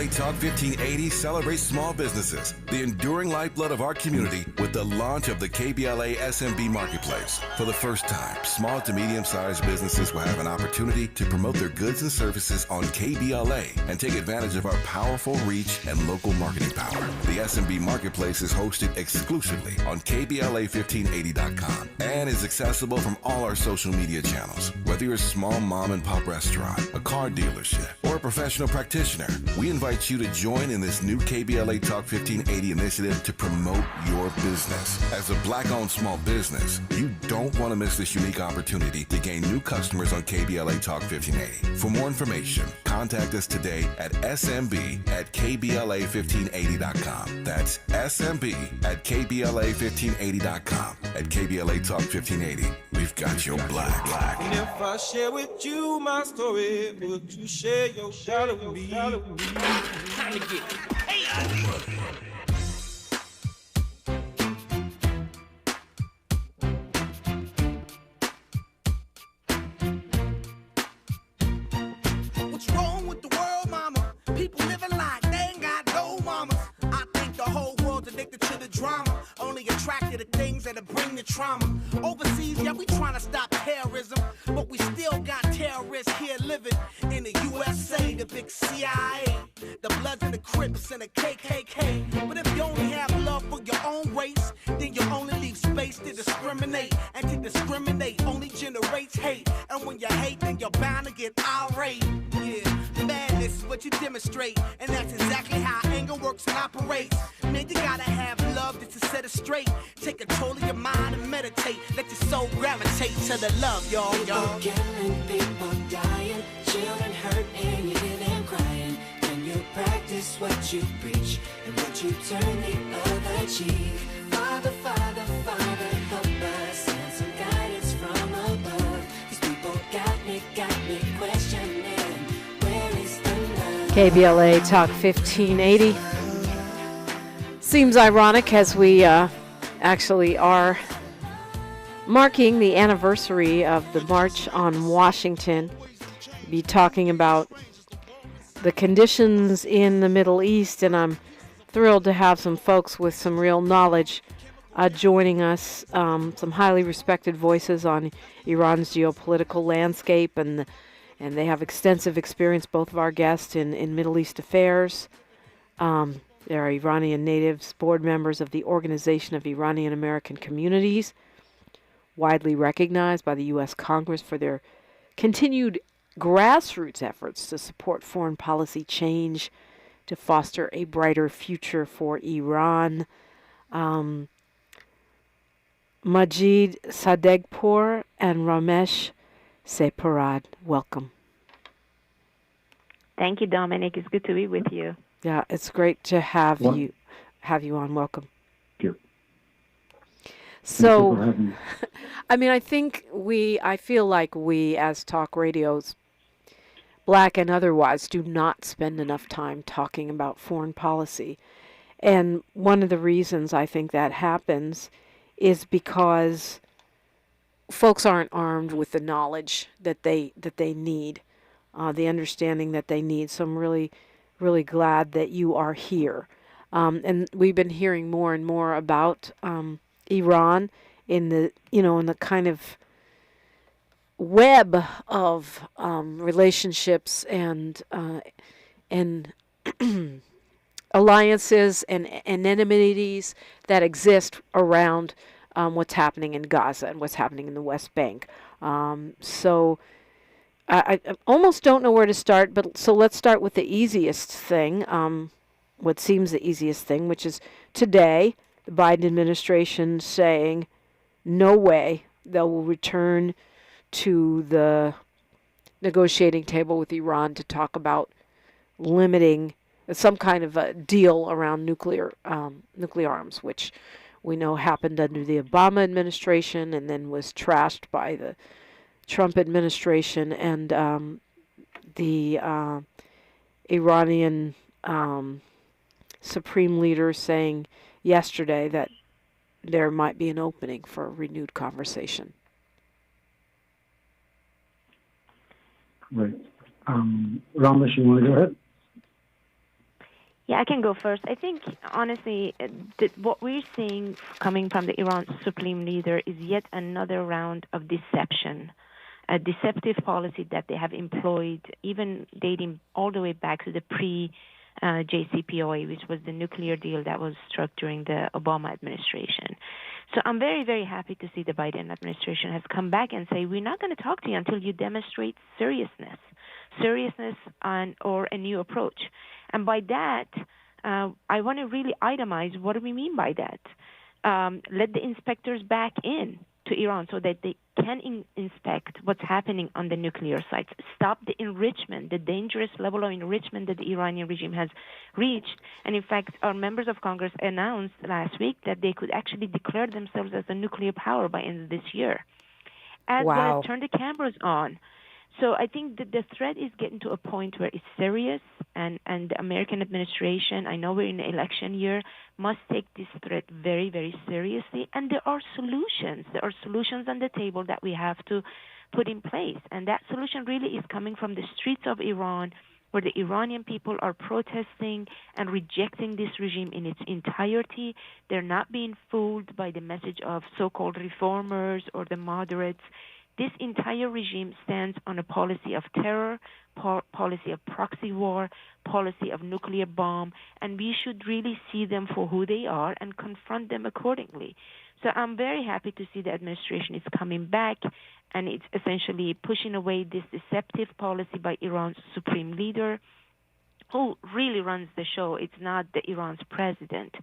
KBLA Talk 1580 celebrates small businesses, the enduring lifeblood of our community, with the launch of the KBLA SMB Marketplace. For the first time, small to medium-sized businesses will have an opportunity to promote their goods and services on KBLA and take advantage of our powerful reach and local marketing power. The SMB Marketplace is hosted exclusively on KBLA1580.com and is accessible from all our social media channels. Whether you're a small mom and pop restaurant, a car dealership, or a professional practitioner, we invite you to join in this new KBLA Talk 1580 initiative to promote your business. As a Black-owned small business, you don't want to miss this unique opportunity to gain new customers on KBLA Talk 1580. For more information, contact us today at smb@kbla1580.com. That's smb@kbla1580.com. At KBLA Talk 1580, we've got your black. And if I share with you my story, would you share your shadow with me? Time to get it. Hey, what's wrong with the world, mama? People living like they ain't got no mamas. I think the whole world's addicted to the drama, only attracted to things that'll bring the trauma. Overseas, yeah, we trying to stop terrorism, but we still got terrorists here living in the USA, the big CIA, the Bloods and the Crips and the KKK. But if you only have love for your own race, then you only leave space to discriminate, and to discriminate only generates hate. And when you hate, then you're bound to get irate. Yeah, madness is what you demonstrate, and that's exactly how anger works and operates. Man, you gotta have love just to set it straight. Take control of your mind and meditate. Let your soul gravitate to the love, y'all. People killing, people dying, children hurt, and you hear them crying. When you practice what you preach, and what you turn the other cheek. Father, Father, Father, help us, send some guidance from above. These people got me questioning, where is the love? KBLA Talk 1580. Seems ironic as we actually are marking the anniversary of the March on Washington. We'll be talking about the conditions in the Middle East, and I'm thrilled to have some folks with some real knowledge joining us, some highly respected voices on Iran's geopolitical landscape, and they have extensive experience, both of our guests, in Middle East affairs. There are Iranian natives, board members of the Organization of Iranian American Communities, widely recognized by the U.S. Congress for their continued grassroots efforts to support foreign policy change to foster a brighter future for Iran. Majid, Sadeghpour, and Ramesh Sepehrrad, welcome. Thank you, Dominic. It's good to be with you. Yeah, it's great to have you on. Welcome. Thank you. So, Thank you for having me. I mean, I feel like we as talk radios, black and otherwise, do not spend enough time talking about foreign policy. And one of the reasons I think that happens is because folks aren't armed with the knowledge that they need, the understanding that they need. So I'm really glad that you are here. And we've been hearing more and more about Iran in the kind of web of relationships and alliances and enmities that exist around what's happening in Gaza and what's happening in the West Bank. So I almost don't know where to start, but so let's start with the easiest thing, what seems the easiest thing, which is today the Biden administration saying no way they will return to the negotiating table with Iran to talk about limiting some kind of a deal around nuclear arms, which we know happened under the Obama administration and then was trashed by the Trump administration, and the Iranian supreme leader saying yesterday that there might be an opening for a renewed conversation. Right. Ramesh, you want to go ahead? Yeah, I can go first. I think, honestly, that what we're seeing coming from the Iran supreme leader is yet another round of deception, a deceptive policy that they have employed, even dating all the way back to the pre-JCPOA, which was the nuclear deal that was struck during the Obama administration. So I'm very, very happy to see the Biden administration has come back and say, we're not going to talk to you until you demonstrate seriousness or a new approach. And by that, I want to really itemize what do we mean by that. Let the inspectors back in to Iran so that they can inspect what's happening on the nuclear sites. Stop the enrichment, the dangerous level of enrichment that the Iranian regime has reached. And in fact, our members of Congress announced last week that they could actually declare themselves as a nuclear power by end of this year, as well as turn the cameras on. So I think that the threat is getting to a point where it's serious, and the American administration, I know we're in an election year, must take this threat very, very seriously. And there are solutions. There are solutions on the table that we have to put in place. And that solution really is coming from the streets of Iran, where the Iranian people are protesting and rejecting this regime in its entirety. They're not being fooled by the message of so-called reformers or the moderates. This entire regime stands on a policy of terror, policy of proxy war, policy of nuclear bomb, and we should really see them for who they are and confront them accordingly. So I'm very happy to see the administration is coming back, and it's essentially pushing away this deceptive policy by Iran's supreme leader, who really runs the show. It's not the Iran's president.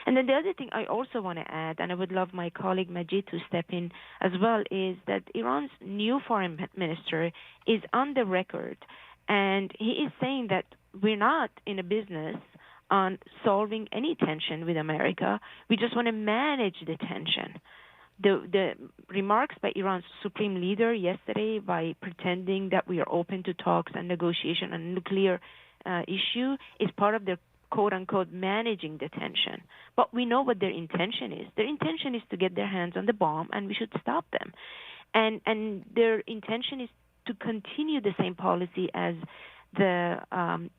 And then the other thing I also want to add, and I would love my colleague Majid to step in as well, is that Iran's new foreign minister is on the record, and he is saying that we're not in a business on solving any tension with America. We just want to manage the tension. The remarks by Iran's supreme leader yesterday, by pretending that we are open to talks and negotiation on nuclear issue, is part of their quote-unquote managing the tension. But we know what their intention is. Their intention is to get their hands on the bomb, and we should stop them. And their intention is to continue the same policy as the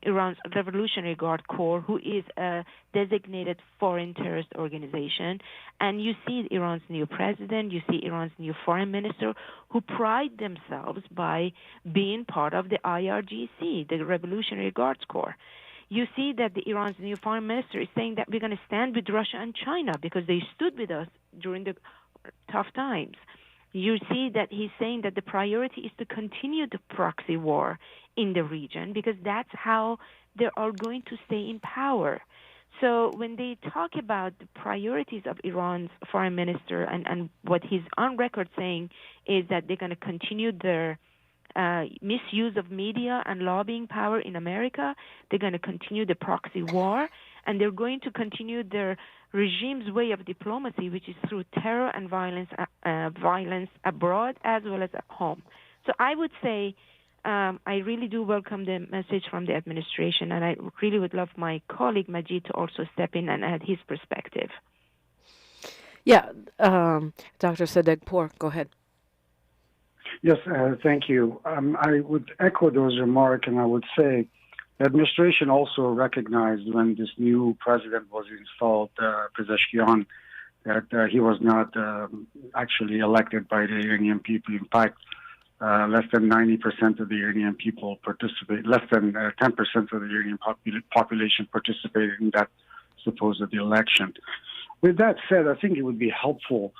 Iran's Revolutionary Guard Corps, who is a designated foreign terrorist organization. And you see Iran's new president, you see Iran's new foreign minister, who pride themselves by being part of the IRGC, the Revolutionary Guards Corps. You see that Iran's new foreign minister is saying that we're going to stand with Russia and China because they stood with us during the tough times. You see that he's saying that the priority is to continue the proxy war in the region because that's how they are going to stay in power. So when they talk about the priorities of Iran's foreign minister and what he's on record saying is that they're going to continue their misuse of media and lobbying power in America, they're going to continue the proxy war, and they're going to continue their regime's way of diplomacy, which is through terror and violence abroad as well as at home. So I would say I really do welcome the message from the administration, and I really would love my colleague Majid to also step in and add his perspective. Yeah, Dr. Sadeghpour, go ahead. Yes, thank you. I would echo those remarks, and I would say the administration also recognized when this new president was installed, Pezeshkian, that he was not actually elected by the Iranian people. In fact, less than 90% of the Iranian people participate, less than 10% of the Iranian population participated in that supposed election. With that said, I think it would be helpful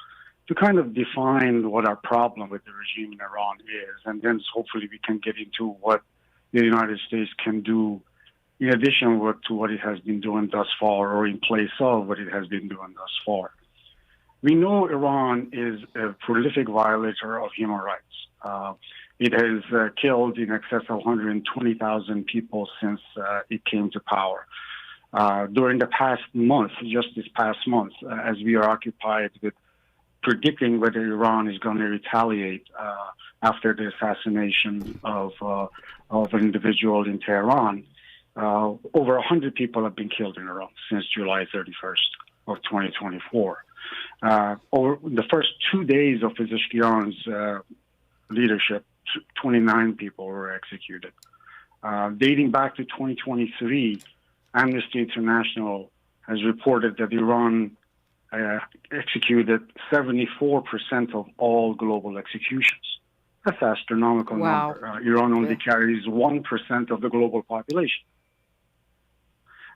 to kind of define what our problem with the regime in Iran is, and then hopefully we can get into what the United States can do in addition to what it has been doing thus far or in place of what it has been doing thus far. We know Iran is a prolific violator of human rights. It has killed in excess of 120,000 people since it came to power. During the past month, just this past month, as we are occupied with predicting whether Iran is going to retaliate after the assassination of an individual in Tehran, over 100 people have been killed in Iran since July 31st of 2024. Over the first 2 days of Pezeshkian's leadership, 29 people were executed. Dating back to 2023, Amnesty International has reported that Iran executed 74% of all global executions. That's an astronomical number. Iran only carries 1% of the global population.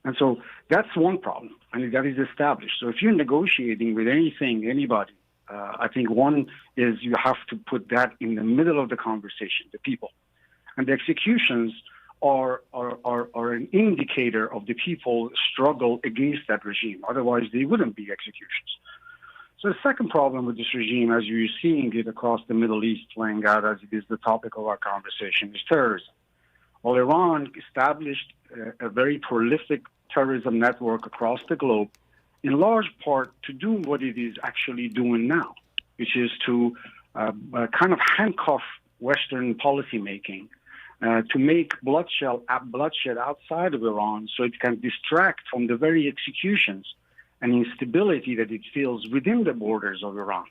And so that's one problem, and that is established. So if you're negotiating with anybody, I think one is you have to put that in the middle of the conversation, the people. And the executions are an indicator of the people's struggle against that regime. Otherwise, they wouldn't be executions. So the second problem with this regime, as you're seeing it across the Middle East playing out as it is the topic of our conversation, is terrorism. Well, Iran established a very prolific terrorism network across the globe, in large part to do what it is actually doing now, which is to kind of handcuff Western policymaking to make bloodshed outside of Iran so it can distract from the very executions and instability that it feels within the borders of Iran.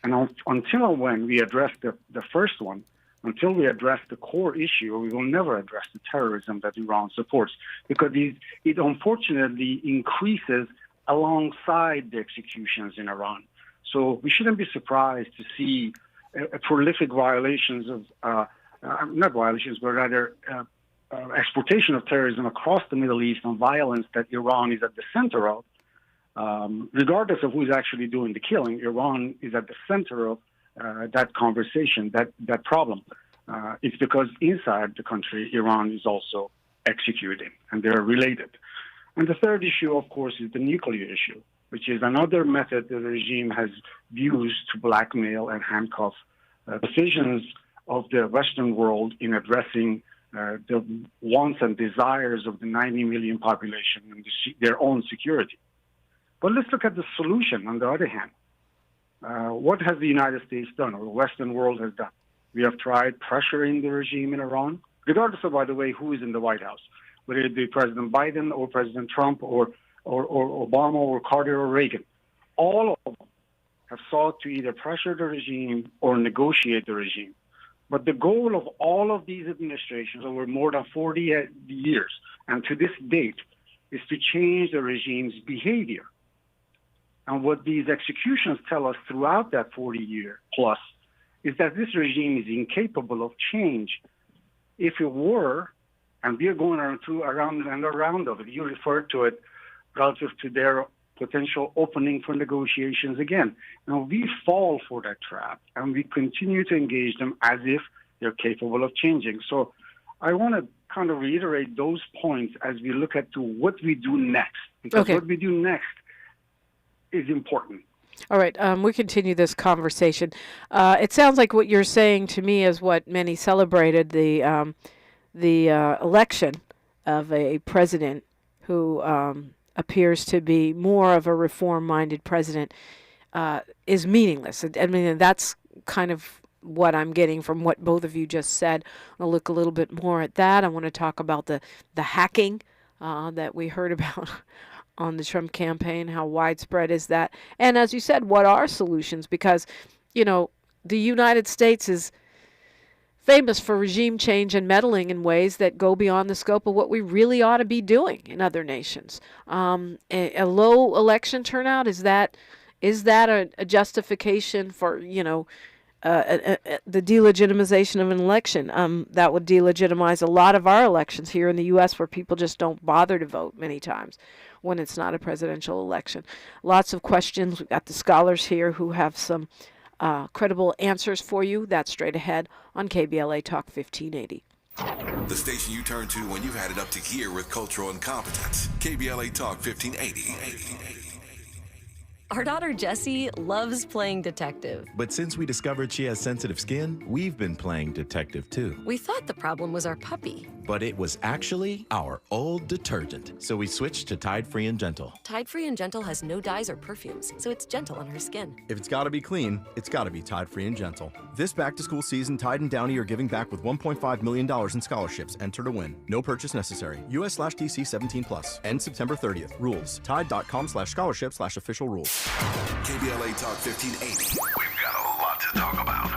And until when we address the first one, until we address the core issue, we will never address the terrorism that Iran supports, because it unfortunately increases alongside the executions in Iran. So we shouldn't be surprised to see prolific violations of, not violations, but rather exportation of terrorism across the Middle East and violence that Iran is at the center of. Regardless of who's actually doing the killing, Iran is at the center of that conversation, that problem. It's because inside the country, Iran is also executing, and they're related. And the third issue, of course, is the nuclear issue, which is another method that the regime has used to blackmail and handcuff decisions of the Western world in addressing the wants and desires of the 90 million population and their own security. But let's look at the solution on the other hand. What has the United States done, or the Western world has done? We have tried pressuring the regime in Iran, regardless of, by the way, who is in the White House, whether it be President Biden or President Trump or Obama or Carter or Reagan. All of them have sought to either pressure the regime or negotiate the regime. But the goal of all of these administrations over more than 40 years and to this date is to change the regime's behavior. And what these executions tell us throughout that 40-year plus is that this regime is incapable of change. If it were, and we are going around and around of it, you referred to it relative to their potential opening for negotiations again. Now, we fall for that trap, and we continue to engage them as if they're capable of changing. So I want to kind of reiterate those points as we look at to what we do next, because what we do next is important. All right, we continue this conversation. It sounds like what you're saying to me is what many celebrated, the election of a president who appears to be more of a reform-minded president is meaningless. I mean, that's kind of what I'm getting from what both of you just said. I'll look a little bit more at that. I want to talk about the hacking that we heard about on the Trump campaign, how widespread is that? And as you said, what are solutions? Because, you know, the United States is famous for regime change and meddling in ways that go beyond the scope of what we really ought to be doing in other nations. A low election turnout, is that a justification for, you know, the delegitimization of an election? That would delegitimize a lot of our elections here in the U.S., where people just don't bother to vote many times when it's not a presidential election. Lots of questions. We've got the scholars here who have some credible answers for you. That's straight ahead on KBLA Talk 1580. The station you turn to when you've had it up to gear with cultural incompetence. KBLA Talk 1580. Our daughter Jessie loves playing detective. But since we discovered she has sensitive skin, we've been playing detective too. We thought the problem was our puppy. But it was actually our old detergent. So we switched to Tide Free and Gentle. Tide Free and Gentle has no dyes or perfumes, so it's gentle on her skin. If it's gotta be clean, it's gotta be Tide Free and Gentle. This back-to-school season, Tide and Downy are giving back with $1.5 million in scholarships. Enter to win. No purchase necessary. US/DC 17+. End September 30th. Rules. Tide.com/scholarship/official rules. KBLA Talk 1580. We've got a lot to talk about.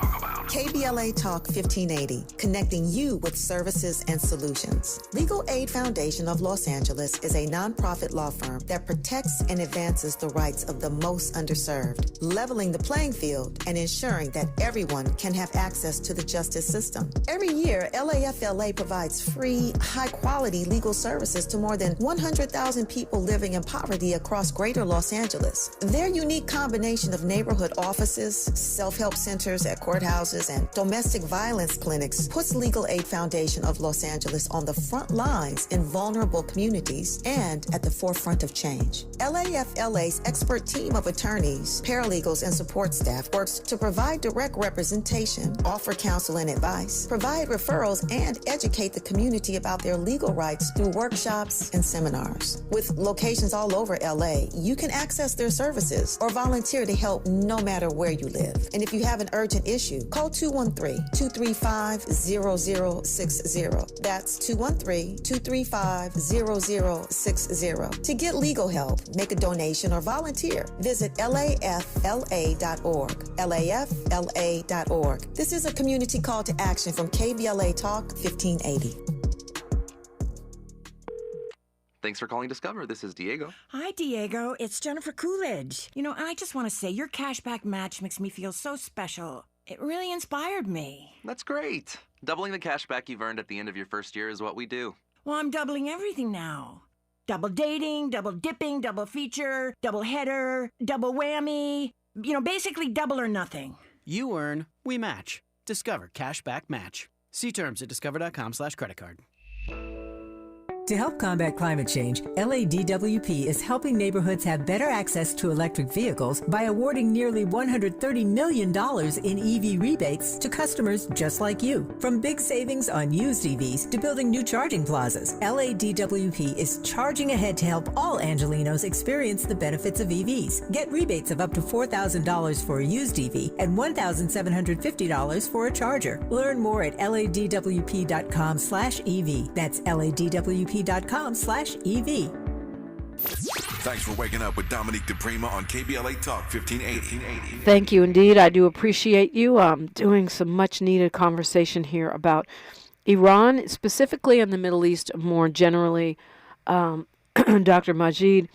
KBLA Talk 1580, connecting you with services and solutions. Legal Aid Foundation of Los Angeles is a nonprofit law firm that protects and advances the rights of the most underserved, leveling the playing field and ensuring that everyone can have access to the justice system. Every year, LAFLA provides free, high-quality legal services to more than 100,000 people living in poverty across greater Los Angeles. Their unique combination of neighborhood offices, self-help centers at courthouses, and domestic violence clinics puts Legal Aid Foundation of Los Angeles on the front lines in vulnerable communities and at the forefront of change. LAFLA's expert team of attorneys, paralegals, and support staff works to provide direct representation, offer counsel and advice, provide referrals, and educate the community about their legal rights through workshops and seminars. With locations all over LA, you can access their services or volunteer to help no matter where you live. And if you have an urgent issue, call 213-235-0060. That's 213-235-0060. To get legal help, make a donation, or volunteer, visit lafla.org. lafla.org. This is a community call to action from KBLA Talk 1580. Thanks for calling Discover. This is Diego. Hi, Diego. It's Jennifer Coolidge. You know, I just want to say your cashback match makes me feel so special. It really inspired me. That's great. Doubling the cashback you've earned at the end of your first year is what we do. Well, I'm doubling everything now. Double dating, double dipping, double feature, double header, double whammy. You know, basically double or nothing. You earn, we match. Discover Cashback Match. See terms at discover.com/creditcard. To help combat climate change, LADWP is helping neighborhoods have better access to electric vehicles by awarding nearly $130 million in EV rebates to customers just like you. From big savings on used EVs to building new charging plazas, LADWP is charging ahead to help all Angelenos experience the benefits of EVs. Get rebates of up to $4,000 for a used EV and $1,750 for a charger. Learn more at ladwp.com/EV. That's ladwp.com/EV. Thanks for waking up with Dominique DiPrima on KBLA Talk 1580. Thank you indeed. I do appreciate you doing some much needed conversation here about Iran, specifically in the Middle East, more generally. Dr. Majid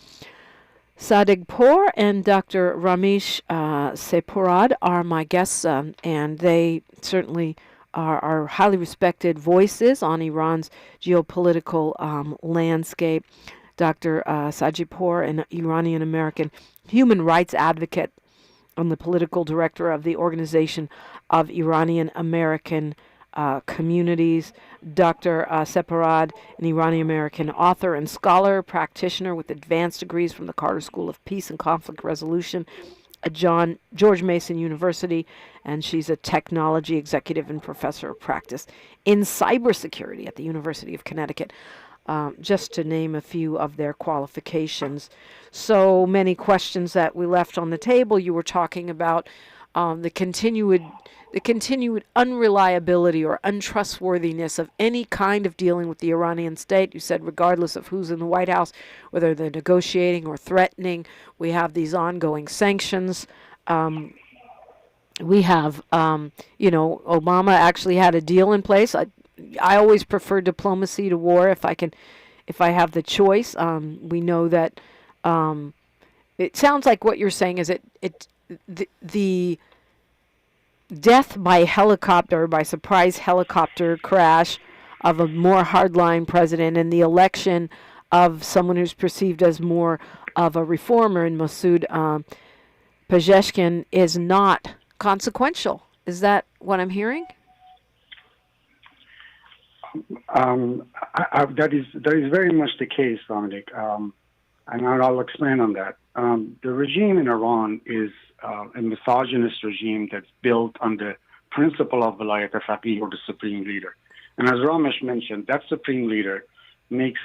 Sadeghpour and Dr. Ramesh Sepehrrad are my guests, and they certainly are highly respected voices on Iran's geopolitical landscape. Dr. Sadeghpour, an Iranian American human rights advocate and the political director of the Organization of Iranian American Communities. Dr. Sepahrrad, an Iranian American author and scholar, practitioner with advanced degrees from the Carter School of Peace and Conflict Resolution at George Mason University, and she's a technology executive and professor of practice in cybersecurity at the University of Connecticut, just to name a few of their qualifications. So many questions that we left on the table. You were talking about the continued unreliability or untrustworthiness of any kind of dealing with the Iranian state. You said regardless of who's in the White House, whether they're negotiating or threatening, we have these ongoing sanctions. We have, Obama actually had a deal in place. I always prefer diplomacy to war if I have the choice. We know that it sounds like what you're saying is the death by helicopter, by surprise helicopter crash of a more hardline president and the election of someone who's perceived as more of a reformer in Masoud Pezeshkian is not consequential. Is that what I'm hearing? That is very much the case, Dominic, and I'll expand on that. The regime in Iran is a misogynist regime that's built on the principle of Vilayat al-Faqih, or the supreme leader. And as Ramesh mentioned, that supreme leader makes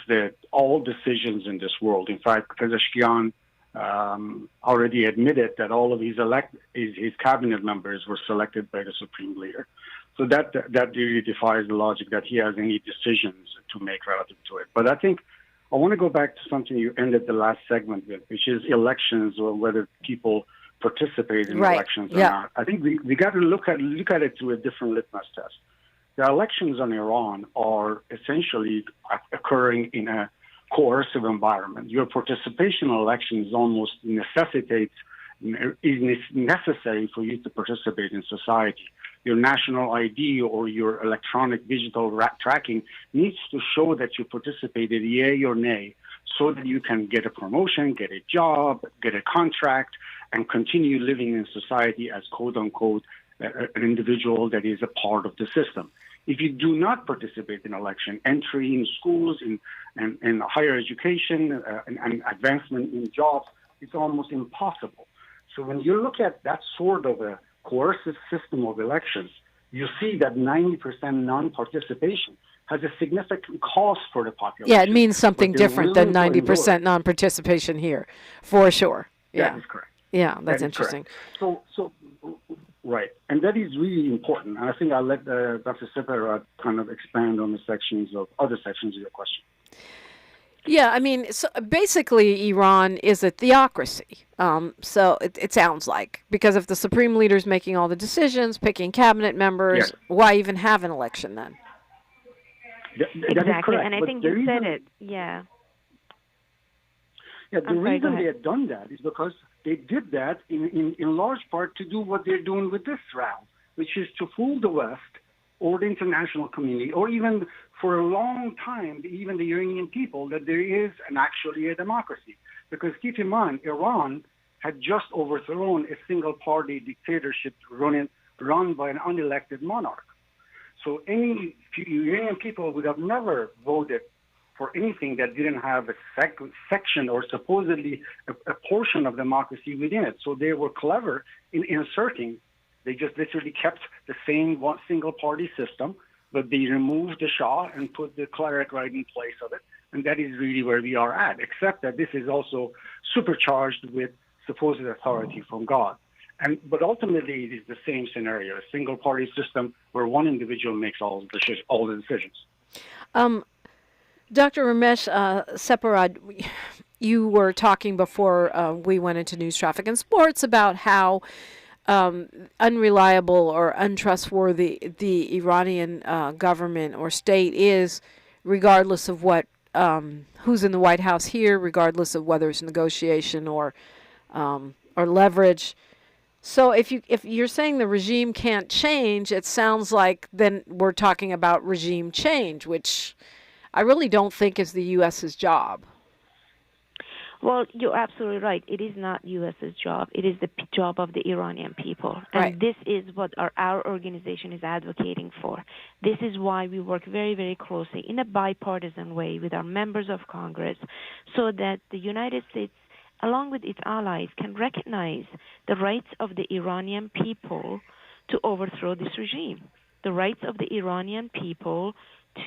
all decisions in this world. In fact, Pezeshkian already admitted that all of his cabinet members were selected by the supreme leader. So that really defies the logic that he has any decisions to make relative to it. But I think I want to go back to something you ended the last segment with, which is elections, or whether people participate in Right. elections or Yeah. not. I think we got to look at it through a different litmus test. The elections in Iran are essentially occurring in a coercive environment. Your participation in elections almost is necessary for you to participate in society. Your national ID or your electronic digital tracking needs to show that you participated, yay or nay, so that you can get a promotion, get a job, get a contract, and continue living in society as quote-unquote an individual that is a part of the system. If you do not participate in election, entry in schools, in higher education, and advancement in jobs, it's almost impossible. So when you look at that sort of a coercive system of elections, you see that 90% non-participation has a significant cost for the population. Yeah, it means something different than willing to endure 90% non-participation here, for sure. Yeah. That is correct. Yeah, That that's is interesting. correct. So, right. And that is really important. And I think I'll let Dr. Sepehrrad kind of expand on the other sections of your question. Yeah, I mean, so basically, Iran is a theocracy. So it sounds like, because if the supreme leader is making all the decisions, picking cabinet members, Yes. why even have an election then? That is Exactly, correct. and I But think the you said reason- it. Yeah. Yeah, the I'm sorry, go reason they ahead. had done that is because they did that in large part to do what they're doing with this round, which is to fool the West or the international community, or even for a long time, even the Iranian people, that there is actually a democracy. Because keep in mind, Iran had just overthrown a single-party dictatorship run by an unelected monarch. So any Iranian people would have never voted for anything that didn't have a section or supposedly a portion of democracy within it. So they were clever in inserting. They just literally kept the same one single-party system, but they removed the Shah and put the cleric right in place of it. And that is really where we are at, except that this is also supercharged with supposed authority from God. But ultimately, it is the same scenario, a single-party system where one individual makes all the decisions. Dr. Ramesh Sepehrrad, you were talking before we went into news, traffic, and sports about how unreliable or untrustworthy the Iranian government or state is, regardless of what who's in the White House here, regardless of whether it's negotiation or leverage. So if you're saying the regime can't change, it sounds like then we're talking about regime change, which I really don't think is the U.S.'s job. Well, you're absolutely right. It is not U.S.'s job. It is the job of the Iranian people. And Right. this is what our organization is advocating for. This is why we work very, very closely in a bipartisan way with our members of Congress so that the United States, along with its allies, can recognize the rights of the Iranian people to overthrow this regime, the rights of the Iranian people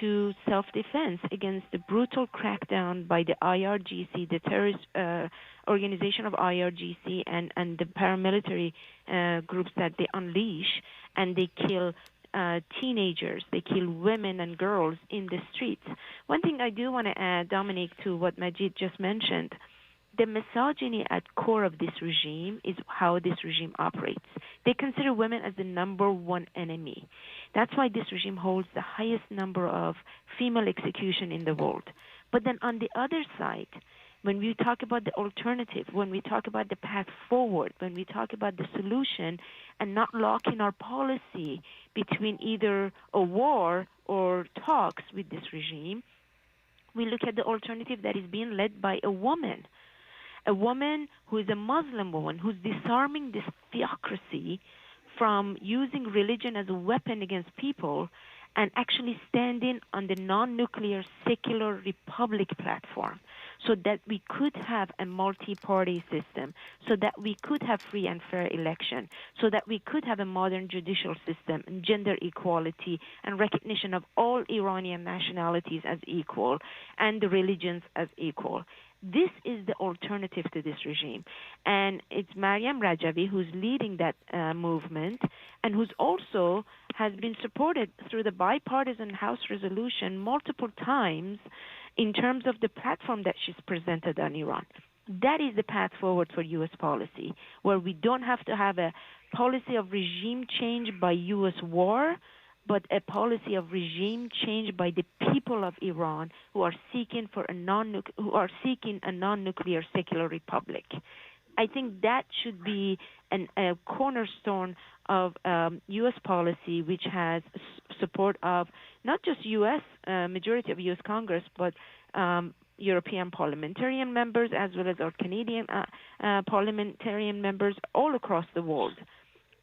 to self-defense against the brutal crackdown by the IRGC, the terrorist organization of IRGC, and the paramilitary groups that they unleash, and they kill teenagers, they kill women and girls in the streets. One thing I do want to add, Dominique, to what Majid just mentioned, the misogyny at core of this regime is how this regime operates. They consider women as the number one enemy. That's why this regime holds the highest number of female execution in the world. But then on the other side, when we talk about the alternative, when we talk about the path forward, when we talk about the solution and not locking our policy between either a war or talks with this regime, we look at the alternative that is being led by a woman who is a Muslim woman, who's disarming this theocracy from using religion as a weapon against people and actually standing on the non-nuclear secular republic platform so that we could have a multi-party system, so that we could have free and fair election, so that we could have a modern judicial system and gender equality and recognition of all Iranian nationalities as equal and the religions as equal. This is the alternative to this regime. And it's Maryam Rajavi who's leading that movement and who's also has been supported through the bipartisan House resolution multiple times in terms of the platform that she's presented on Iran. That is the path forward for U.S. policy, where we don't have to have a policy of regime change by U.S. war, but a policy of regime change by the people of Iran who are seeking a non-nuclear secular republic. I think that should be a cornerstone of U.S. policy, which has support of not just U.S. Majority of U.S. Congress, but European parliamentarian members as well as our Canadian parliamentarian members all across the world.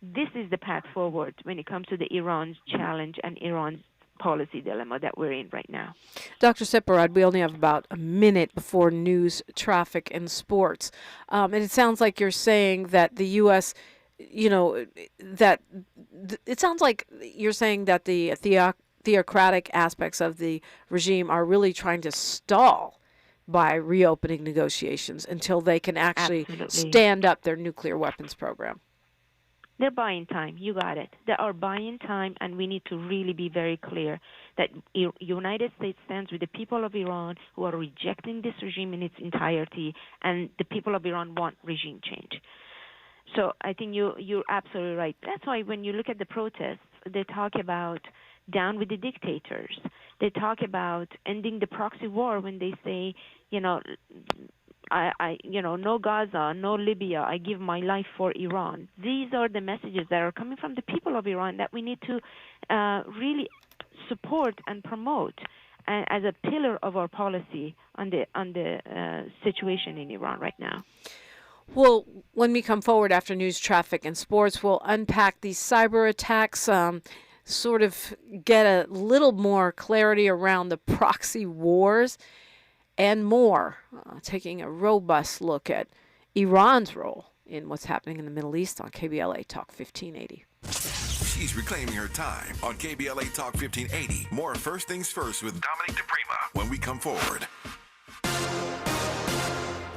This is the path forward when it comes to the Iran's challenge and Iran's policy dilemma that we're in right now. Dr. Sepehrrad, we only have about a minute before news, traffic, and sports. And it sounds like you're saying that the U.S., it sounds like you're saying that the theocratic aspects of the regime are really trying to stall by reopening negotiations until they can actually stand up their nuclear weapons program. They're buying time. You got it. They are buying time, and we need to really be very clear that United States stands with the people of Iran who are rejecting this regime in its entirety, and the people of Iran want regime change. So I think you're absolutely right. That's why when you look at the protests, they talk about down with the dictators. They talk about ending the proxy war when they say, no Gaza, no Libya, I give my life for Iran. These are the messages that are coming from the people of Iran that we need to really support and promote as a pillar of our policy on the situation in Iran right now. Well, when we come forward after news, traffic, and sports, we'll unpack these cyber attacks, sort of get a little more clarity around the proxy wars, and more, taking a robust look at Iran's role in what's happening in the Middle East on KBLA Talk 1580. She's reclaiming her time on KBLA Talk 1580. More First Things First with Dominique DiPrima when we come forward.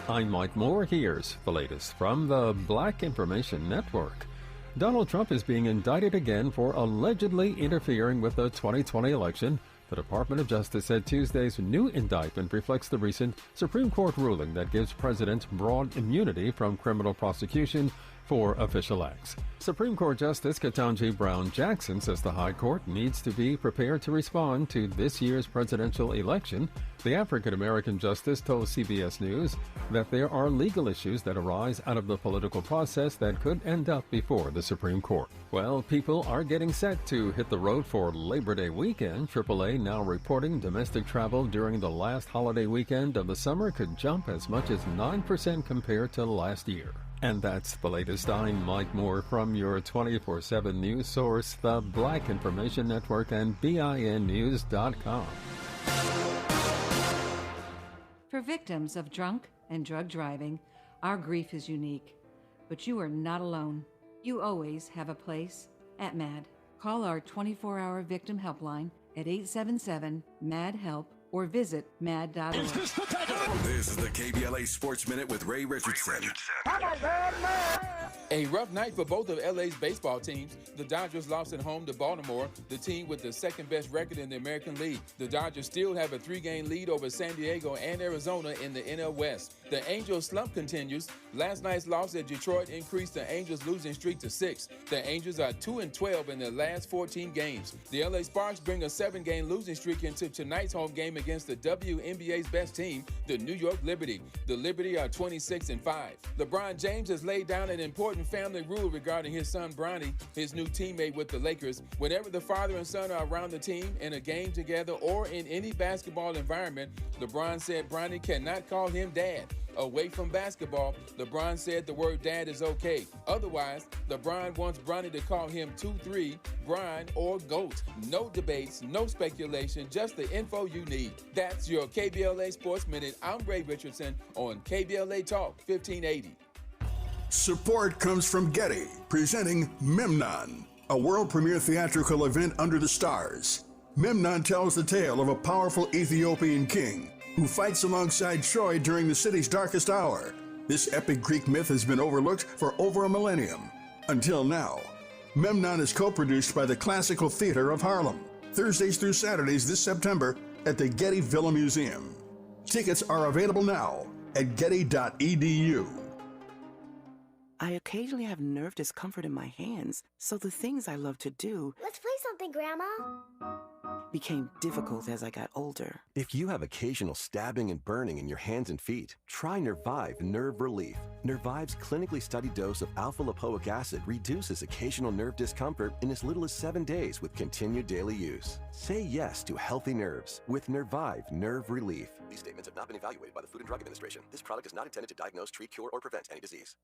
I'm Mike Moore. Here's the latest from the Black Information Network. Donald Trump is being indicted again for allegedly interfering with the 2020 election. The Department of Justice said Tuesday's new indictment reflects the recent Supreme Court ruling that gives presidents broad immunity from criminal prosecution for official acts. Supreme Court Justice Ketanji Brown Jackson says the High Court needs to be prepared to respond to this year's presidential election. The African American justice told CBS News that there are legal issues that arise out of the political process that could end up before the Supreme Court. Well, people are getting set to hit the road for Labor Day weekend. AAA now reporting domestic travel during the last holiday weekend of the summer could jump as much as 9% compared to last year. And that's the latest. I'm Mike Moore from your 24/7 news source, the Black Information Network and BINnews.com. For victims of drunk and drug driving, our grief is unique. But you are not alone. You always have a place at MAD. Call our 24-hour victim helpline at 877-MAD-HELP or visit mad.org. This is the KBLA Sports Minute with Ray Richardson. A rough night for both of LA's baseball teams. The Dodgers lost at home to Baltimore, the team with the second best record in the American League. The Dodgers still have a 3-game lead over San Diego and Arizona in the NL West. The Angels' slump continues. Last night's loss at Detroit increased the Angels' losing streak to 6. The Angels are 2-12 in their last 14 games. The LA Sparks bring a 7-game losing streak into tonight's home game against the WNBA's best team, the New York Liberty. The Liberty are 26-5. LeBron James has laid down an important family rule regarding his son Bronny, his new teammate with the Lakers. Whenever the father and son are around the team in a game together or in any basketball environment, LeBron said Bronny cannot call him dad. Away from basketball, LeBron said the word dad is okay. Otherwise, LeBron wants Bronny to call him 2-3, Brian, or GOAT. No debates, no speculation, just the info you need. That's your KBLA Sports Minute. I'm Ray Richardson on KBLA Talk 1580. Support comes from Getty, presenting Memnon, a world premiere theatrical event under the stars. Memnon tells the tale of a powerful Ethiopian king who fights alongside Troy during the city's darkest hour. This epic Greek myth has been overlooked for over a millennium. Until now. Memnon is co-produced by the Classical Theater of Harlem. Thursdays through Saturdays this September at the Getty Villa Museum. Tickets are available now at getty.edu. I occasionally have nerve discomfort in my hands, so the things I love to do Let's play something, Grandma. became difficult as I got older. If you have occasional stabbing and burning in your hands and feet, try Nervive Nerve Relief. Nervive's clinically studied dose of alpha-lipoic acid reduces occasional nerve discomfort in as little as 7 days with continued daily use. Say yes to healthy nerves with Nervive Nerve Relief. These statements have not been evaluated by the Food and Drug Administration. This product is not intended to diagnose, treat, cure, or prevent any disease.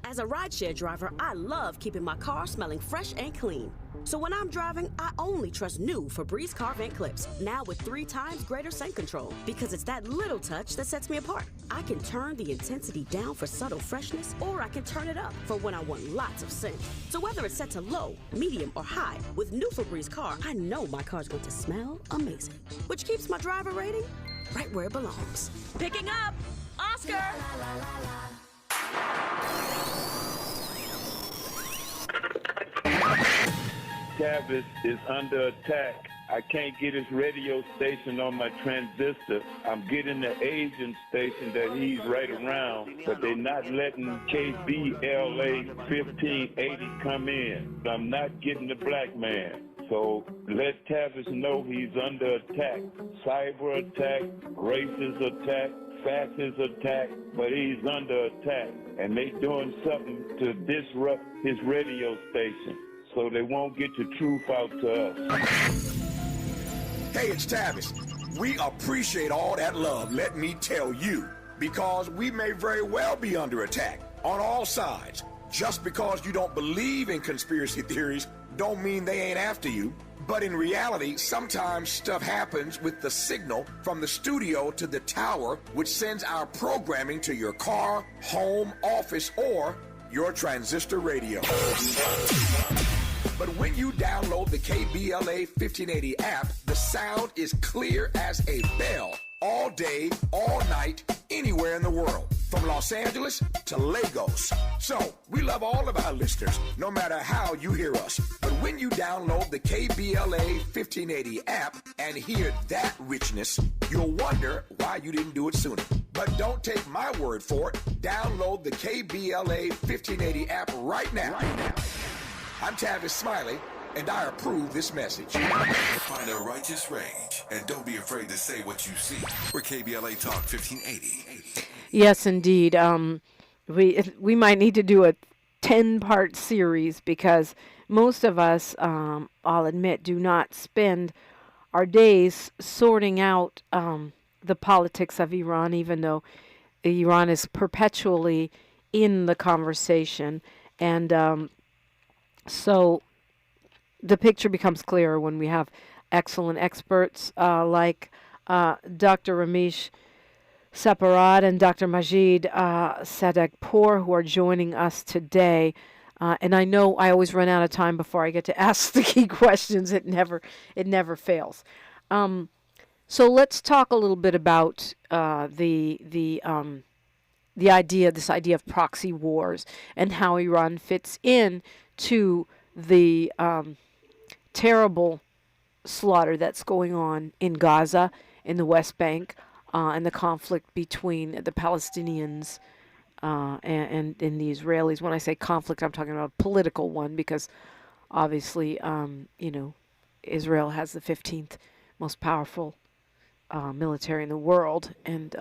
As a rideshare driver, I love keeping my car smelling fresh and clean. So when I'm driving, I only trust new Febreze car vent clips, now with 3 times greater scent control, because it's that little touch that sets me apart. I can turn the intensity down for subtle freshness, or I can turn it up for when I want lots of scent. So whether it's set to low, medium, or high, with new Febreze car, I know my car's going to smell amazing, which keeps my driver rating right where it belongs. Picking up, Oscar! Tavis is under attack. I can't get his radio station on my transistor. I'm getting the Asian station that he's right around, but they're not letting KBLA 1580 come in. I'm not getting the black man. So let Tavis know he's under attack. Cyber attack, racist attack, fascist attack, but he's under attack. And they doing something to disrupt his radio station so they won't get the truth out to us. Hey, it's Tavis. We appreciate all that love, let me tell you, because we may very well be under attack on all sides. Just because you don't believe in conspiracy theories don't mean they ain't after you. But in reality, sometimes stuff happens with the signal from the studio to the tower, which sends our programming to your car, home, office, or your transistor radio. But when you download the KBLA 1580 app, the sound is clear as a bell all day, all night, anywhere in the world, from Los Angeles to Lagos. So we love all of our listeners, no matter how you hear us. But when you download the KBLA 1580 app and hear that richness, you'll wonder why you didn't do it sooner. But don't take my word for it. Download the KBLA 1580 app right now. I'm Tavis Smiley, and I approve this message. Find a righteous rage, and don't be afraid to say what you see. We're KBLA Talk 1580. Yes, indeed. We might need to do a 10-part series because most of us, I'll admit, do not spend our days sorting out the politics of Iran, even though Iran is perpetually in the conversation. And so the picture becomes clearer when we have excellent experts like Dr. Ramesh Sepehrrad and Dr. Majid Sadeghpour, who are joining us today. And I know I always run out of time before I get to ask the key questions. It never fails. So let's talk a little bit about this idea of proxy wars and how Iran fits in to the terrible slaughter that's going on in Gaza, in the West Bank, and the conflict between the Palestinians and the Israelis. When I say conflict, I'm talking about a political one because obviously, Israel has the 15th most powerful military in the world. And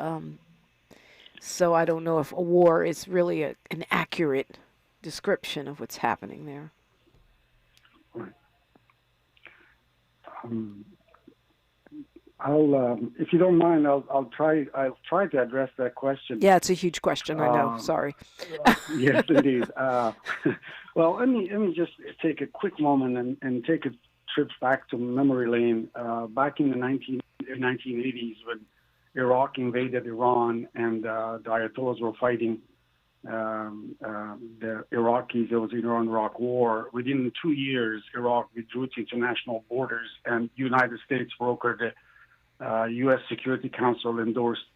so I don't know if a war is really an accurate description of what's happening there. If you don't mind, I'll try to address that question. Yeah, it's a huge question. I know. Sorry. Yes, indeed. Well, let me just take a quick moment and take a trip back to memory lane. Back in the 1980s, when Iraq invaded Iran and the Ayatollahs were fighting the Iraqis, there was the Iran-Iraq war. Within 2 years, Iraq withdrew to international borders, and the United States brokered the U.S. Security Council endorsed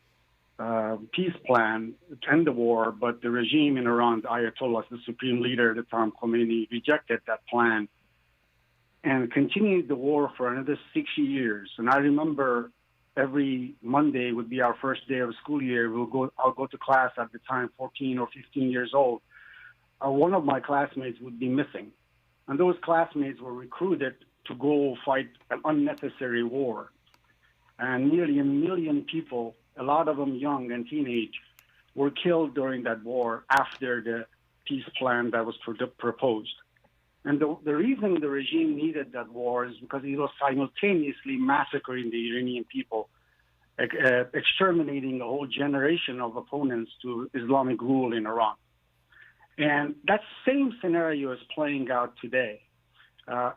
peace plan to end the war, but the regime in Iran, the Ayatollahs, the supreme leader at the time, Khomeini, rejected that plan and continued the war for another 6 years. And I remember every Monday would be our first day of school year. I'll go to class at the time, 14 or 15 years old. One of my classmates would be missing. And those classmates were recruited to go fight an unnecessary war. And nearly 1 million people, a lot of them young and teenage, were killed during that war after the peace plan that was proposed. And the reason the regime needed that war is because it was simultaneously massacring the Iranian people, exterminating a whole generation of opponents to Islamic rule in Iran. And that same scenario is playing out today,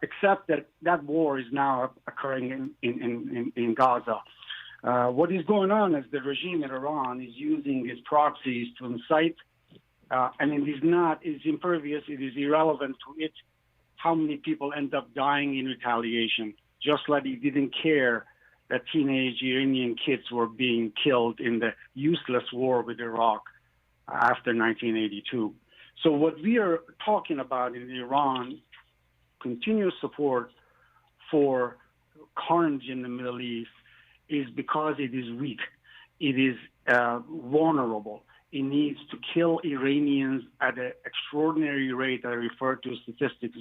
except that that war is now occurring in Gaza. What is going on is the regime in Iran is using its proxies to incite, and it is impervious, it is irrelevant to it how many people end up dying in retaliation, just like he didn't care that teenage Iranian kids were being killed in the useless war with Iraq after 1982. So what we are talking about in Iran, continuous support for carnage in the Middle East, is because it is weak. It is vulnerable. It needs to kill Iranians at an extraordinary rate. I referred to statistics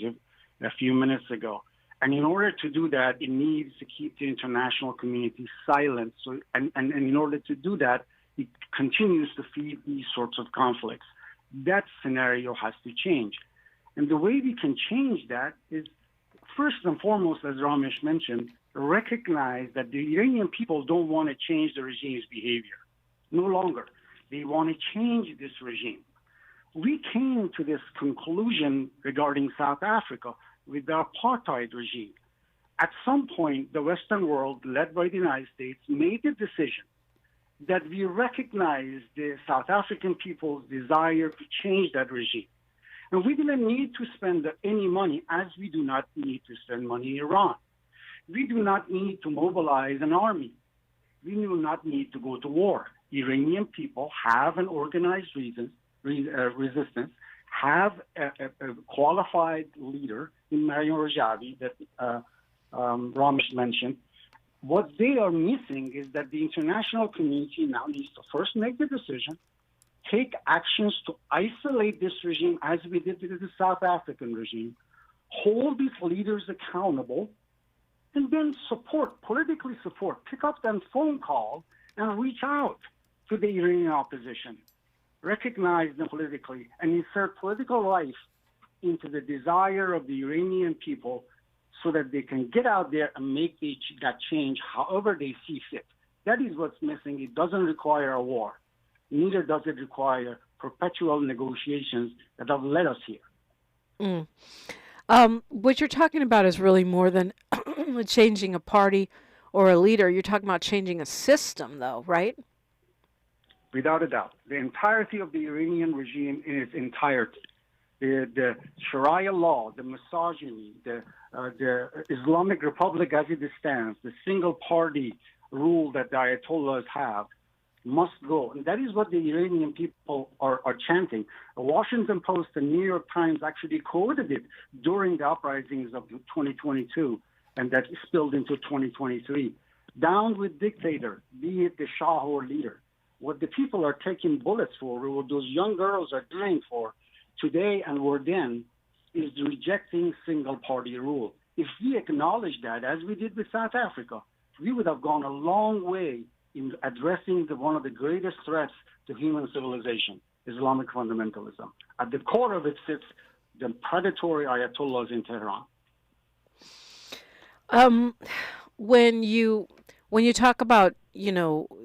a few minutes ago. And in order to do that, it needs to keep the international community silent. So, and in order to do that, it continues to feed these sorts of conflicts. That scenario has to change. And the way we can change that is, first and foremost, as Ramesh mentioned, recognize that the Iranian people don't want to change the regime's behavior. No longer. They want to change this regime. We came to this conclusion regarding South Africa with the apartheid regime. At some point, the Western world, led by the United States, made the decision that we recognize the South African people's desire to change that regime. And we didn't need to spend any money, as we do not need to spend money in Iran. We do not need to mobilize an army. We do not need to go to war. Iranian people have an organized resistance, have a qualified leader in Mariam Rajavi that Ramesh mentioned. What they are missing is that the international community now needs to first make the decision, take actions to isolate this regime as we did with the South African regime, hold these leaders accountable, and then politically support, pick up that phone call and reach out to the Iranian opposition, recognize them politically, and insert political life into the desire of the Iranian people so that they can get out there and make that change however they see fit. That is what's missing. It doesn't require a war. Neither does it require perpetual negotiations that have led us here. What you're talking about is really more than changing a party or a leader. You're talking about changing a system, though, right? Without a doubt. The entirety of the Iranian regime in its entirety. The Sharia law, the misogyny, the Islamic Republic as it stands, the single party rule that the Ayatollahs have, must go. And that is what the Iranian people are chanting. The Washington Post and New York Times actually quoted it during the uprisings of 2022, and that spilled into 2023. Down with dictator, be it the Shah or leader. What the people are taking bullets for, what those young girls are dying for today and were then, is rejecting single-party rule. If we acknowledge that, as we did with South Africa, we would have gone a long way in addressing one of the greatest threats to human civilization, Islamic fundamentalism. At the core of it sits the predatory Ayatollahs in Tehran. When you talk about,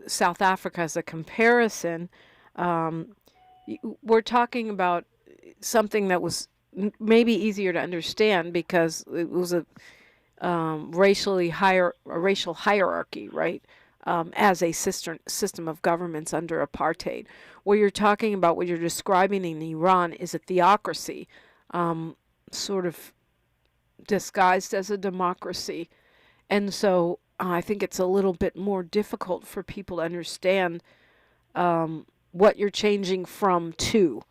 South Africa as a comparison, we're talking about something that was maybe easier to understand because it was a racial hierarchy, right? As a system of governments under apartheid. What you're talking about, what you're describing in Iran, is a theocracy, sort of disguised as a democracy. And so I think it's a little bit more difficult for people to understand what you're changing from to.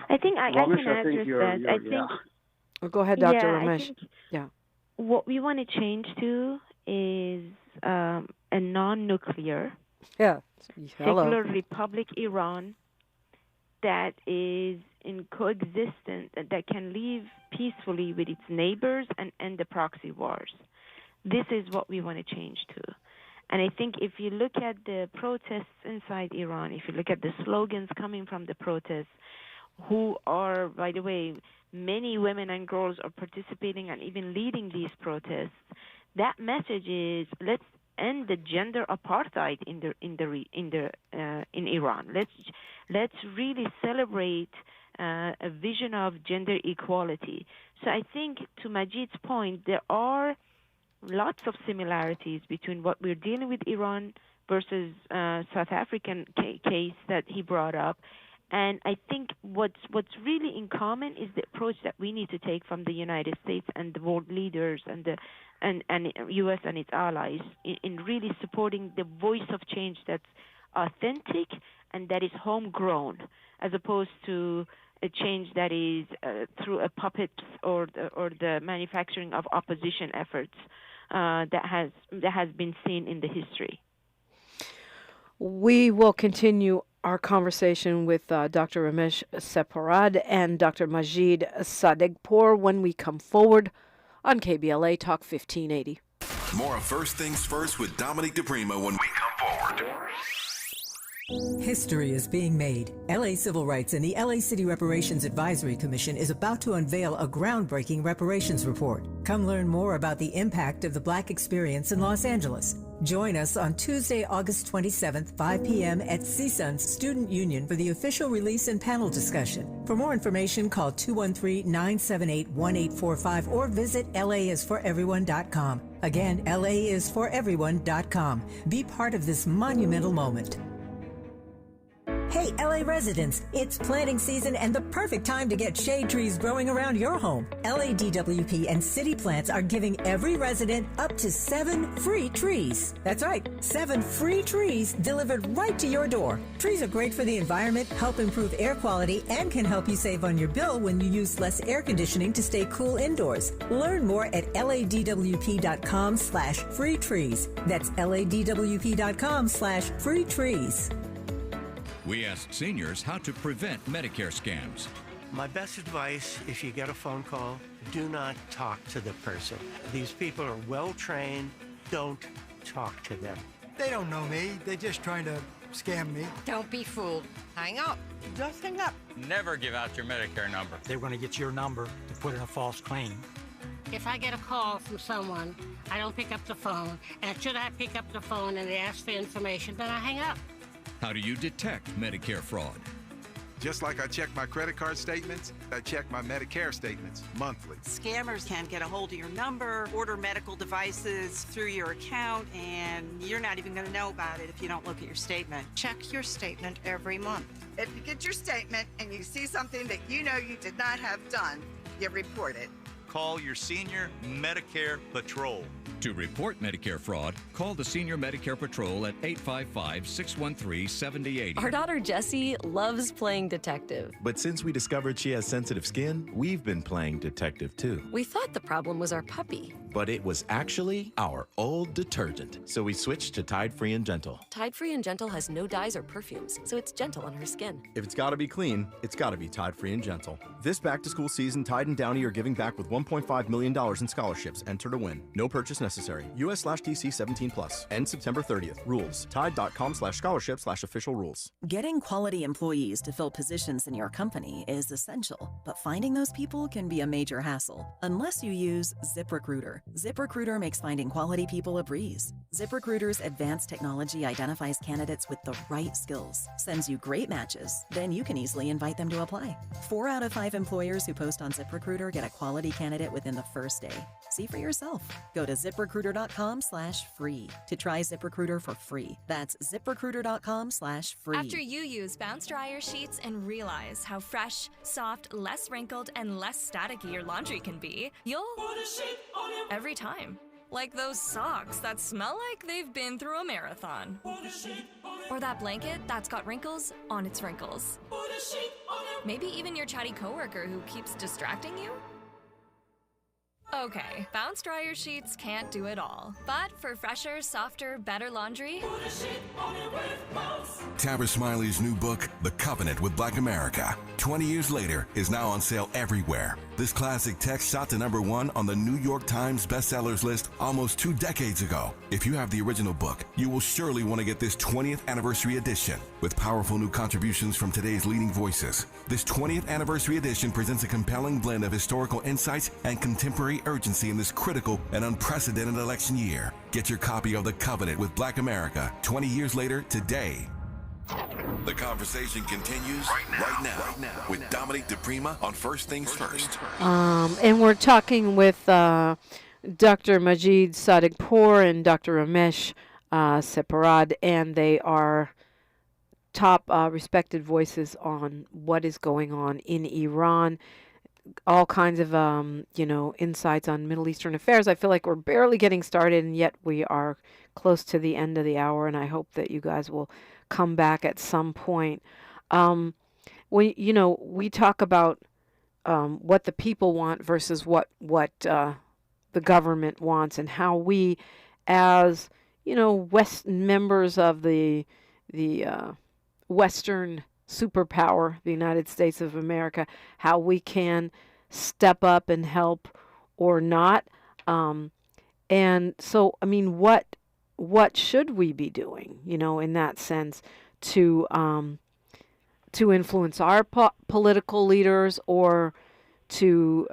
I think I can address that. Go ahead, Dr. Ramesh. I think what we want to change to is a non-nuclear, Hello. secular Republic Iran that is in coexistence, that can live peacefully with its neighbors and end the proxy wars. This is what we want to change to. And I think if you look at the protests inside Iran, if you look at the slogans coming from the protests, who are, by the way, many women and girls are participating and even leading these protests, that message is, let's end the gender apartheid in Iran. Let's really celebrate a vision of gender equality. So I think, to Majid's point, there are lots of similarities between what we're dealing with Iran versus South African case that he brought up. And I think what's really in common is the approach that we need to take from the United States and the world leaders and the U.S. and its allies in really supporting the voice of change that's authentic and that is homegrown, as opposed to a change that is through a puppet or the manufacturing of opposition efforts that has been seen in the history. We will continue our conversation with Dr. Ramesh Sepehrrad and Dr. Majid Sadeghpour when we come forward on KBLA Talk 1580. More of First Things First with Dominique DiPrima when we come forward. History is being made. LA Civil Rights and the LA City Reparations Advisory Commission is about to unveil a groundbreaking reparations report. Come learn more about the impact of the Black experience in Los Angeles. Join us on Tuesday, August 27th, 5 p.m. at CSUN's Student Union for the official release and panel discussion. For more information, call 213-978-1845 or visit laisforeveryone.com. Again, laisforeveryone.com. Be part of this monumental moment. Hey, LA residents, it's planting season and the perfect time to get shade trees growing around your home. LADWP and City Plants are giving every resident up to 7 free trees. That's right, 7 free trees delivered right to your door. Trees are great for the environment, help improve air quality, and can help you save on your bill when you use less air conditioning to stay cool indoors. Learn more at ladwp.com/free trees. That's ladwp.com/free trees. We asked seniors how to prevent Medicare scams. My best advice, if you get a phone call, do not talk to the person. These people are well-trained. Don't talk to them. They don't know me. They're just trying to scam me. Don't be fooled. Hang up. Just hang up. Never give out your Medicare number. They're going to get your number to put in a false claim. If I get a call from someone, I don't pick up the phone, and should I pick up the phone and they ask for information, then I hang up. How do you detect Medicare fraud? Just like I check my credit card statements, I check my Medicare statements monthly. Scammers can get a hold of your number, order medical devices through your account, and you're not even going to know about it if you don't look at your statement. Check your statement every month. If you get your statement and you see something that you know you did not have done, you report it. Call your Senior Medicare Patrol. To report Medicare fraud, call the Senior Medicare Patrol at 855-613-7080. Our daughter Jessie loves playing detective. But since we discovered she has sensitive skin, we've been playing detective too. We thought the problem was our puppy. But it was actually our old detergent. So we switched to Tide Free and Gentle. Tide Free and Gentle has no dyes or perfumes, so it's gentle on her skin. If it's gotta be clean, it's gotta be Tide Free and Gentle. This back-to-school season, Tide and Downy are giving back with $1.5 million in scholarships. Enter to win. No purchase necessary. US/DC 17+. End September 30th. Rules. Tide.com/scholarship/official rules. Getting quality employees to fill positions in your company is essential, but finding those people can be a major hassle unless you use ZipRecruiter. ZipRecruiter makes finding quality people a breeze. ZipRecruiter's advanced technology identifies candidates with the right skills, sends you great matches, then you can easily invite them to apply. 4 out of 5 employers who post on ZipRecruiter get a quality candidate within the first day. See for yourself. Go to ZipRecruiter.com/free to try ZipRecruiter for free. That's ZipRecruiter.com/free. After you use bounce dryer sheets and realize how fresh, soft, less wrinkled, and less staticky your laundry can be, you'll put a sheet on it every time. Like those socks that smell like they've been through a marathon. Put a sheet on it. Or that blanket that's got wrinkles on its wrinkles. Put a sheet on it. Maybe even your chatty coworker who keeps distracting you. Okay, bounce dryer sheets can't do it all. But for fresher, softer, better laundry, Tabitha Smiley's new book, The Covenant with Black America, 20 years later, is now on sale everywhere. This classic text shot to #1 on the New York Times bestsellers list almost 2 decades ago. If you have the original book, you will surely want to get this 20th anniversary edition with powerful new contributions from today's leading voices. This 20th anniversary edition presents a compelling blend of historical insights and contemporary urgency in this critical and unprecedented election year. Get your copy of The Covenant with Black America 20 years later today. The conversation continues right now with Dominique DiPrima on First Things First. And we're talking with Dr. Majid Sadeghpour and Dr. Ramesh Sepehrrad, and they are top respected voices on what is going on in Iran. All kinds of, insights on Middle Eastern affairs. I feel like we're barely getting started, and yet we are close to the end of the hour, and I hope that you guys will come back at some point. We talk about what the people want versus what the government wants, and how we, as West members of the Western superpower, the United States of America, how we can step up and help or not. And so, I mean, what should we be doing, in that sense, to influence our political leaders, or to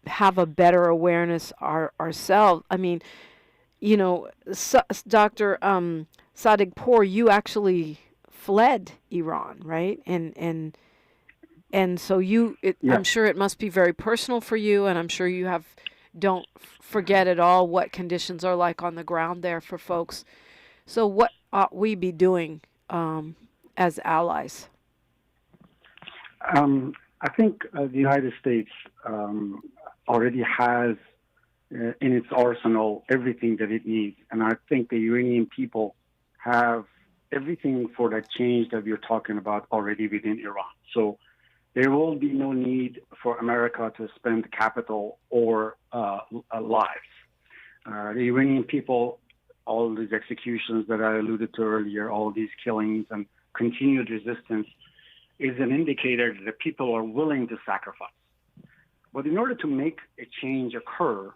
have a better awareness ourselves? I mean, Dr. Sadeghpour, you actually fled Iran, right? And so I'm sure it must be very personal for you, and I'm sure you don't forget at all what conditions are like on the ground there for folks. So what ought we be doing as allies? I think the United States already has in its arsenal everything that it needs, and I think the Iranian people have everything for that change that we're talking about already within Iran. So there will be no need for America to spend capital or lives. The Iranian people, all these executions that I alluded to earlier, all these killings and continued resistance is an indicator that the people are willing to sacrifice. But in order to make a change occur,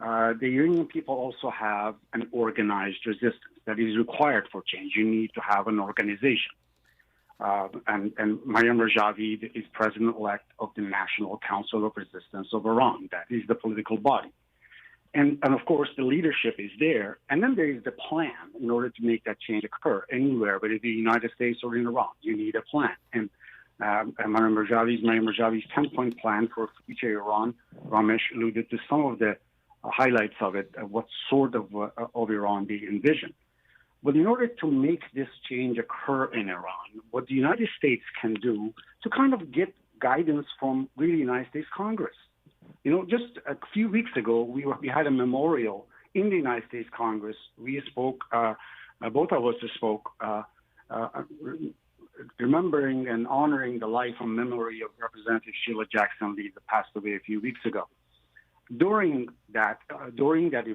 the Iranian people also have an organized resistance that is required for change. You need to have an organization. And Maryam Rajavi is president-elect of the National Council of Resistance of Iran. That is the political body. And of course, the leadership is there. And then there is the plan in order to make that change occur anywhere, whether it be the United States or in Iran. You need a plan. And Maryam Rajavi's 10-point plan for future Iran, Ramesh alluded to some of the highlights of it, what sort of Iran they envision. But in order to make this change occur in Iran, what the United States can do to kind of get guidance from really United States Congress. Just a few weeks ago, we had a memorial in the United States Congress. We spoke, both of us spoke, remembering and honoring the life and memory of Representative Sheila Jackson Lee that passed away a few weeks ago. During that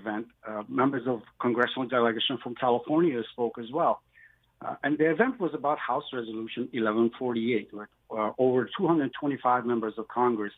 event, members of congressional delegation from California spoke as well. And the event was about House Resolution 1148, where over 225 members of Congress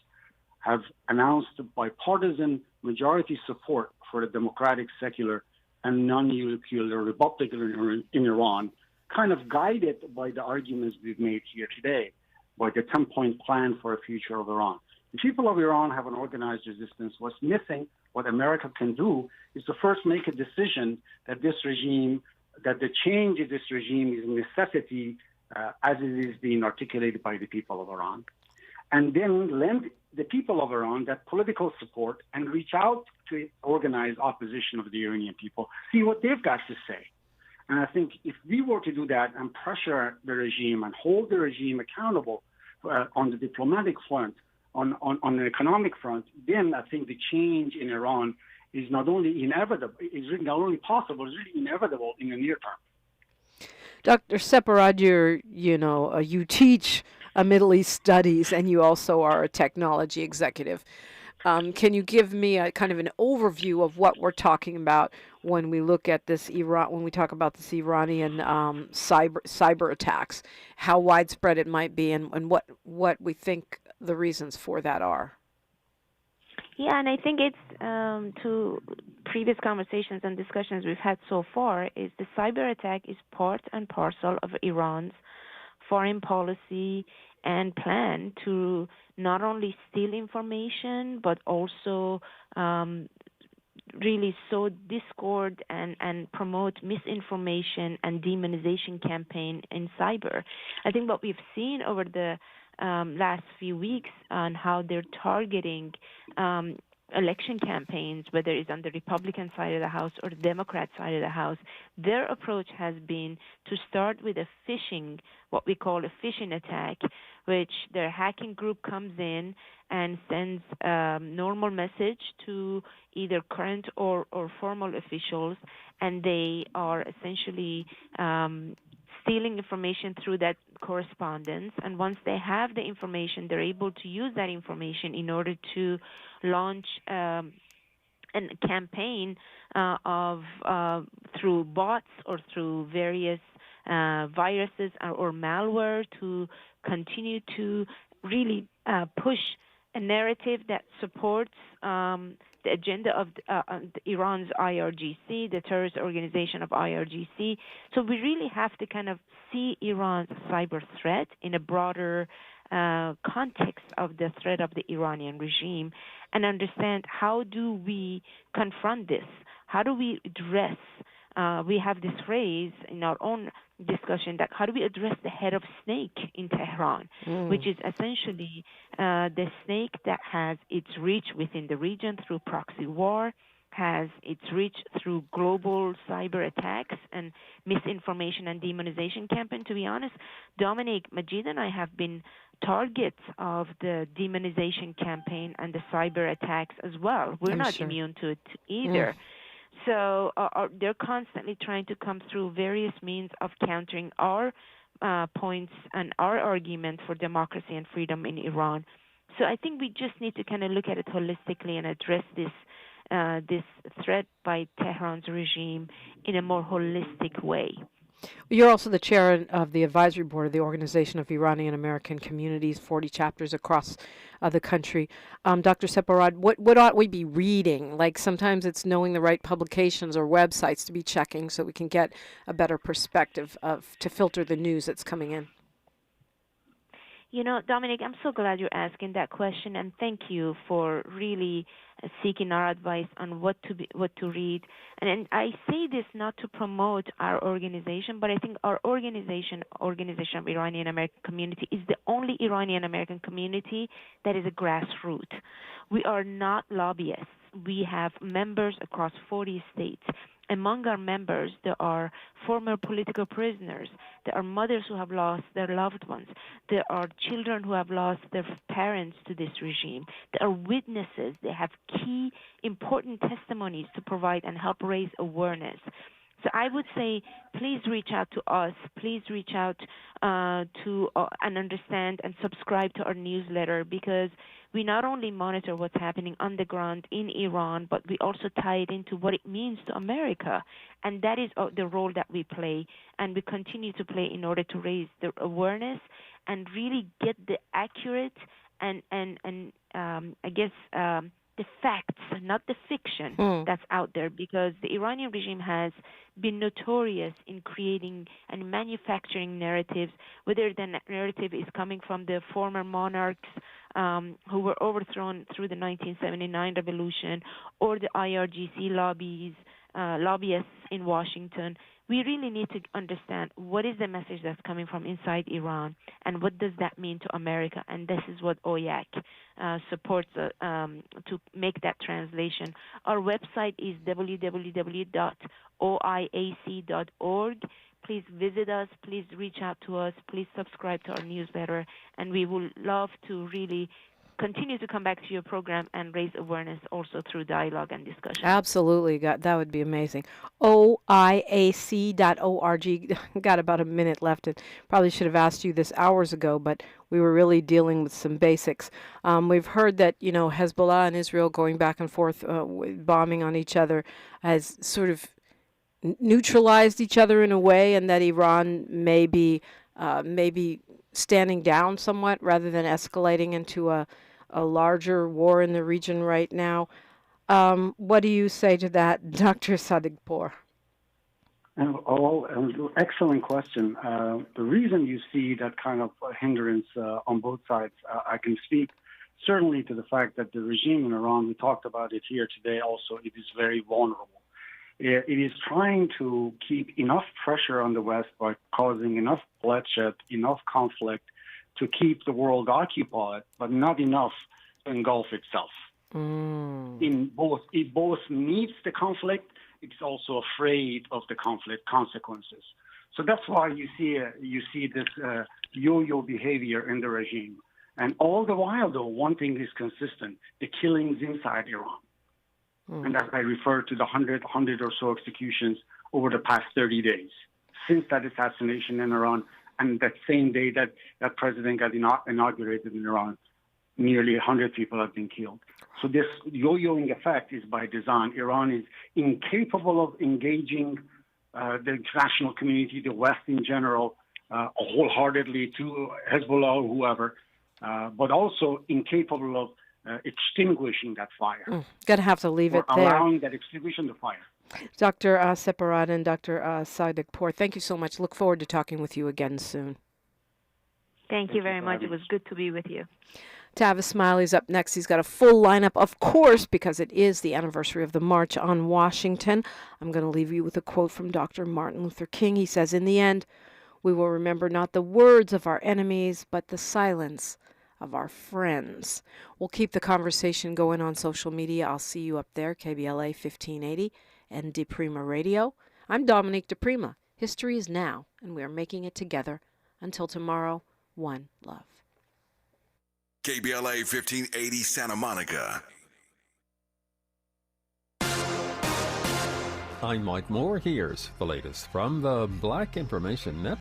have announced bipartisan majority support for the democratic, secular, and non-nuclear republic in Iran, kind of guided by the arguments we've made here today, by the 10-point plan for a future of Iran. The people of Iran have an organized resistance. What's missing, what America can do, is to first make a decision that the change in this regime is a necessity as it is being articulated by the people of Iran. And then lend the people of Iran that political support and reach out to organized opposition of the Iranian people, see what they've got to say. And I think if we were to do that and pressure the regime and hold the regime accountable on the diplomatic front, on the economic front, then I think the change in Iran is not only inevitable, is really not only possible, it's really inevitable in the near term. Dr. Sepahrrad, you teach Middle East studies, and you also are a technology executive. Can you give me a kind of an overview of what we're talking about when we look at this when we talk about this Iranian cyber attacks, how widespread it might be, and what we think the reasons for that are? Yeah, and I think it's to previous conversations and discussions we've had so far is the cyber attack is part and parcel of Iran's foreign policy and plan to not only steal information but also really sow discord and promote misinformation and demonization campaign in cyber. I think what we've seen over the last few weeks on how they're targeting election campaigns, whether it's on the Republican side of the House or the Democrat side of the House, their approach has been to start with a phishing, what we call a phishing attack, which their hacking group comes in and sends a normal message to either current or formal officials, and they are essentially stealing information through that correspondence. And once they have the information, they're able to use that information in order to launch a campaign through bots or through various viruses or malware to continue to really push a narrative that supports the agenda of Iran's IRGC, the terrorist organization of IRGC. So we really have to kind of see Iran's cyber threat in a broader context of the threat of the Iranian regime and understand how do we confront this? How do we address? We have this phrase in our own discussion that how do we address the head of snake in Tehran, which is essentially the snake that has its reach within the region through proxy war, has its reach through global cyber attacks and misinformation and demonization campaign. To be honest, Dominique, Majid, and I have been targets of the demonization campaign and the cyber attacks as well. We're not immune to it either. So they're constantly trying to come through various means of countering our points and our argument for democracy and freedom in Iran. So I think we just need to kind of look at it holistically and address this threat by Tehran's regime in a more holistic way. You're also the chair of the advisory board of the Organization of Iranian American Communities, 40 chapters across the country. Dr. Sepehrrad, what ought we be reading? Like sometimes it's knowing the right publications or websites to be checking so we can get a better perspective to filter the news that's coming in. You know, Dominic, I'm so glad you're asking that question, and thank you for really seeking our advice on what to read. And I say this not to promote our organization, but I think our Organization of Iranian American Community, is the only Iranian American community that is a grassroots. We are not lobbyists. We have members across 40 states. Among our members, there are former political prisoners. There are mothers who have lost their loved ones. There are children who have lost their parents to this regime. There are witnesses. They have key, important testimonies to provide and help raise awareness. So I would say, please reach out to us. Please reach out to and understand and subscribe to our newsletter, because we not only monitor what's happening on the ground in Iran, but we also tie it into what it means to America. And that is the role that we play, and we continue to play in order to raise the awareness and really get the accurate and I guess the facts, not the fiction that's out there, because the Iranian regime has been notorious in creating and manufacturing narratives, whether the narrative is coming from the former monarchs who were overthrown through the 1979 revolution, or the IRGC lobbyists in Washington. We really need to understand what is the message that's coming from inside Iran, and what does that mean to America. And this is what OIAC supports to make that translation. Our website is www.oiac.org. Please visit us. Please reach out to us. Please subscribe to our newsletter. And we would love to really continue to come back to your program and raise awareness also through dialogue and discussion. Absolutely. That would be amazing. OIAC.org. Got about a minute left. And probably should have asked you this hours ago, but we were really dealing with some basics. We've heard that, Hezbollah and Israel going back and forth, bombing on each other, has sort of neutralized each other in a way, and that Iran may be standing down somewhat rather than escalating into a larger war in the region right now. What do you say to that, Dr. Sadeghpour? Excellent question. The reason you see that kind of hindrance on both sides, I can speak certainly to the fact that the regime in Iran, we talked about it here today also, it is very vulnerable. It is trying to keep enough pressure on the West by causing enough bloodshed, enough conflict to keep the world occupied, but not enough to engulf itself. It both needs the conflict, it's also afraid of the conflict consequences. So that's why you see this yo-yo behavior in the regime. And all the while, though, one thing is consistent: the killings inside Iran. And as I refer to the 100 or so executions over the past 30 days since that assassination in Iran, and that same day that that president got inaugurated in Iran, nearly 100 people have been killed. So this yo-yoing effect is by design. Iran is incapable of engaging the international community, the West in general, wholeheartedly to Hezbollah or whoever, but also incapable of extinguishing that fire. Gonna have to leave it there. Allowing that extinguishing the fire. Dr. Sepahrrad and Dr. Sadeghpour, thank you so much. Look forward to talking with you again soon. Thank you very much. It was good to be with you. Tavis Smiley's up next. He's got a full lineup, of course, because it is the anniversary of the March on Washington. I'm going to leave you with a quote from Dr. Martin Luther King. He says, "In the end, we will remember not the words of our enemies, but the silence of our friends." We'll keep the conversation going on social media. I'll see you up there, KBLA 1580 and DiPrima Radio. I'm Dominique DiPrima. History is now, and we are making it together. Until tomorrow, one love. KBLA 1580 Santa Monica. I'm Mike Moore. Here's the latest from the Black Information Network.